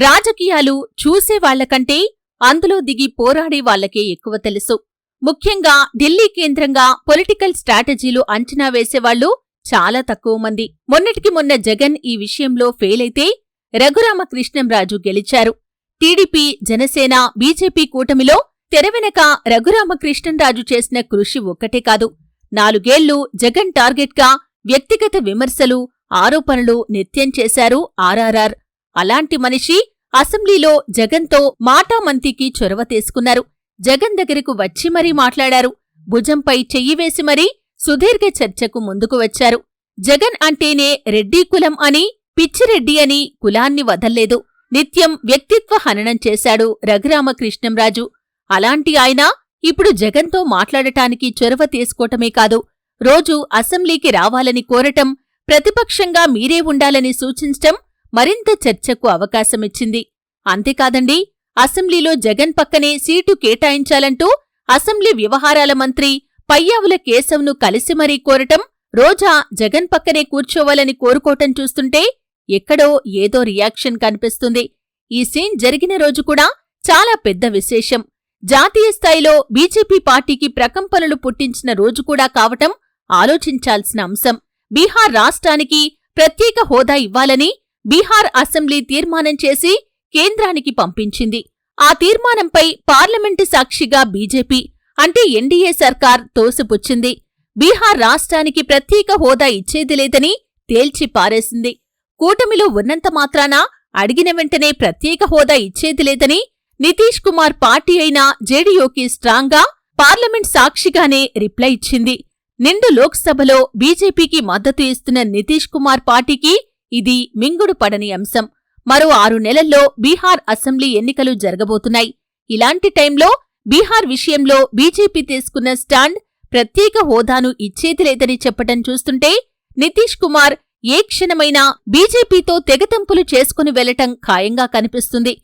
రాజకీయాలు చూసేవాళ్లకంటే అందులో దిగి పోరాడే వాళ్లకే ఎక్కువ తెలుసు. ముఖ్యంగా ఢిల్లీ కేంద్రంగా పొలిటికల్ స్ట్రాటజీలు అంచనా వేసేవాళ్లు చాలా తక్కువ మంది. మొన్నటికి మొన్న జగన్ ఈ విషయంలో ఫెయిలైతే రఘురామకృష్ణంరాజు గెలిచారు. టీడీపీ, జనసేన, బీజేపీ కూటమిలో తెరవెనక రఘురామకృష్ణంరాజు చేసిన కృషి ఒక్కటే కాదు, 4 ఏళ్లు జగన్ టార్గెట్గా వ్యక్తిగత విమర్శలు, ఆరోపణలు నిత్యం చేశారు ఆర్ఆర్ఆర్. అలాంటి మనిషి అసెంబ్లీలో జగన్తో మాటామంతికి చొరవ తీసుకున్నారు. జగన్ దగ్గరకు వచ్చి మరీ మాట్లాడారు. భుజంపై చెయ్యి వేసి మరీ సుదీర్ఘ చర్చకు ముందుకు వచ్చారు. జగన్ అంటేనే రెడ్డీ కులం అని, పిచ్చిరెడ్డి అని కులాన్ని వదల్లేదు. నిత్యం వ్యక్తిత్వ హననం చేశాడు రఘురామకృష్ణంరాజు. అలాంటి ఆయన ఇప్పుడు జగన్తో మాట్లాడటానికి చొరవ తీసుకోవటమే కాదు, రోజూ అసెంబ్లీకి రావాలని కోరటం, ప్రతిపక్షంగా మీరే ఉండాలని సూచించటం మరింత చర్చకు అవకాశమిచ్చింది. అంతేకాదండి, అసెంబ్లీలో జగన్ పక్కనే సీటు కేటాయించాలంటూ అసెంబ్లీ వ్యవహారాల మంత్రి పయ్యావుల కేశవ్ను కలిసి మరీ కోరటం, రోజా జగన్ పక్కనే కూర్చోవాలని కోరుకోవటం చూస్తుంటే ఎక్కడో ఏదో రియాక్షన్ కనిపిస్తుంది. ఈ సీన్ జరిగిన రోజు కూడా చాలా పెద్ద విశేషం. జాతీయ స్థాయిలో బీజేపీ పార్టీకి ప్రకంపనలు పుట్టించిన రోజు కూడా కావటం ఆలోచించాల్సిన అంశం. బీహార్ రాష్ట్రానికి ప్రత్యేక హోదా ఇవ్వాలని బీహార్ అసెంబ్లీ తీర్మానం చేసి కేంద్రానికి పంపించింది. ఆ తీర్మానంపై పార్లమెంటు సాక్షిగా బీజేపీ అంటే ఎన్డీఏ సర్కార్ తోసిపుచ్చింది. బీహార్ రాష్ట్రానికి ప్రత్యేక హోదా ఇచ్చేది లేదని తేల్చి పారేసింది. కూటమిలో ఉన్నంత మాత్రాన అడిగిన వెంటనే ప్రత్యేక హోదా ఇచ్చేది లేదని నితీష్ కుమార్ పార్టీ అయిన జేడీయూకి స్ట్రాంగ్గా పార్లమెంట్ సాక్షిగానే రిప్లై ఇచ్చింది. నిండు లోక్సభలో బీజేపీకి మద్దతు ఇస్తున్న నితీష్ కుమార్ పార్టీకి ఇది మింగుడు పడని అంశం. మరో 6 నెలల్లో బీహార్ అసెంబ్లీ ఎన్నికలు జరగబోతున్నాయి. ఇలాంటి టైంలో బీహార్ విషయంలో బీజేపీ తీసుకున్న స్టాండ్ ప్రత్యేక హోదాను ఇచ్చేది లేదని చెప్పటం చూస్తుంటే నితీష్ కుమార్ ఏ క్షణమైనా బీజేపీతో తెగతెంపులు చేసుకుని వెళ్లటం ఖాయంగా కనిపిస్తుంది.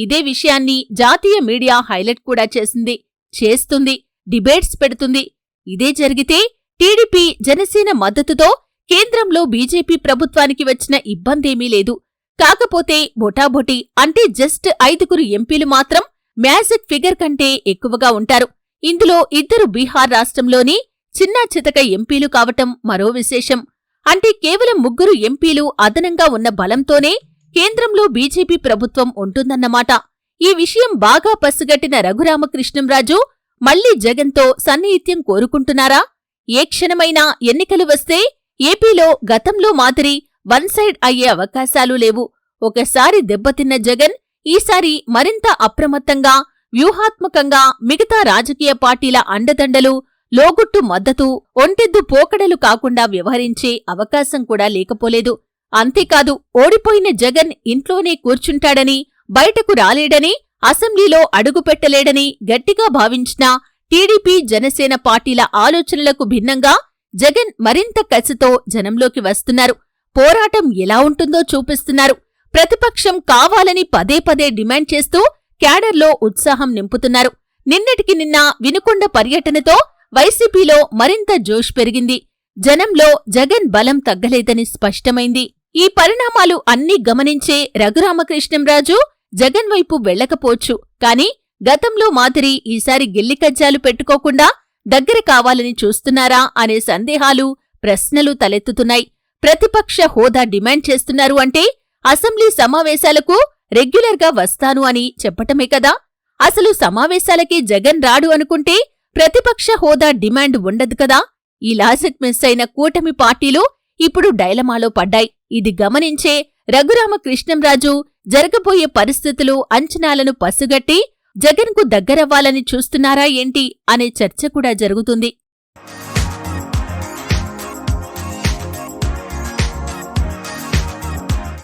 ఇదే విషయాన్ని జాతీయ మీడియా హైలైట్ కూడా చేస్తుంది, డిబేట్స్ పెడుతుంది. ఇదే జరిగితే టీడీపీ, జనసేన మద్దతుతో కేంద్రంలో బీజేపీ ప్రభుత్వానికి వచ్చిన ఇబ్బందేమీ లేదు. కాకపోతే బొటాబొటి అంటే జస్ట్ 5 ఎంపీలు మాత్రం మ్యాజిక్ ఫిగర్ కంటే ఎక్కువగా ఉంటారు. ఇందులో 2 బీహార్ రాష్ట్రంలోని చిన్నా చితక ఎంపీలు కావటం మరో విశేషం. అంటే కేవలం 3 ఎంపీలు అదనంగా ఉన్న బలంతోనే కేంద్రంలో బీజేపీ ప్రభుత్వం ఉంటుందన్నమాట. ఈ విషయం బాగా పసిగట్టిన రఘురామకృష్ణంరాజు మళ్లీ జగన్తో సన్నిహిత్యం కోరుకుంటున్నారా? ఏ క్షణమైనా ఎన్నికలు వస్తే ఏపీలో గతంలో మాదిరి వన్ సైడ్ అయ్యే అవకాశాలు లేవు. ఒకసారి దెబ్బతిన్న జగన్ ఈసారి మరింత అప్రమత్తంగా, వ్యూహాత్మకంగా మిగతా రాజకీయ పార్టీల అండదండలు, లోగుట్టు మద్దతు, ఒంటెద్దు పోకడలు కాకుండా వ్యవహరించే అవకాశం కూడా లేకపోలేదు. అంతేకాదు, ఓడిపోయిన జగన్ ఇంట్లోనే కూర్చుంటాడని, బయటకు రాలేడని, అసెంబ్లీలో అడుగుపెట్టలేడని గట్టిగా భావించిన టీడీపీ, జనసేన పార్టీల ఆలోచనలకు భిన్నంగా జగన్ మరింత కసితో జనంలోకి వస్తున్నారు. పోరాటం ఎలా ఉంటుందో చూపిస్తున్నారు. ప్రతిపక్షం కావాలని పదే పదే డిమాండ్ చేస్తూ క్యాడర్లో ఉత్సాహం నింపుతున్నారు. నిన్నటికి నిన్న వినుకొండ పర్యటనతో వైసీపీలో మరింత జోష్ పెరిగింది. జనంలో జగన్ బలం తగ్గలేదని స్పష్టమైంది. ఈ పరిణామాలు అన్నీ గమనించే రఘురామకృష్ణంరాజు జగన్ వైపు వెళ్లకపోవచ్చు. కాని గతంలో మాదిరి ఈసారి గిల్లికజ్జాలు పెట్టుకోకుండా దగ్గర కావాలని చూస్తున్నారా అనే సందేహాలు, ప్రశ్నలు తలెత్తుతున్నాయి. ప్రతిపక్ష హోదా డిమాండ్ చేస్తున్నారు అంటే అసెంబ్లీ సమావేశాలకు రెగ్యులర్గా వస్తాను అని చెప్పటమే కదా. అసలు సమావేశాలకి జగన్ రాడు అనుకుంటే ప్రతిపక్ష హోదా డిమాండ్ ఉండదు కదా. ఈ లాజిక్ మిస్ అయిన కూటమి పార్టీలు ఇప్పుడు డైలమాలో పడ్డాయి. ఇది గమనించే రఘురామకృష్ణంరాజు జరగబోయే పరిస్థితులు, అంచనాలను పసిగట్టి జగన్కు దగ్గరవ్వాలని చూస్తున్నారా ఏంటి అనే చర్చ కూడా జరుగుతుంది.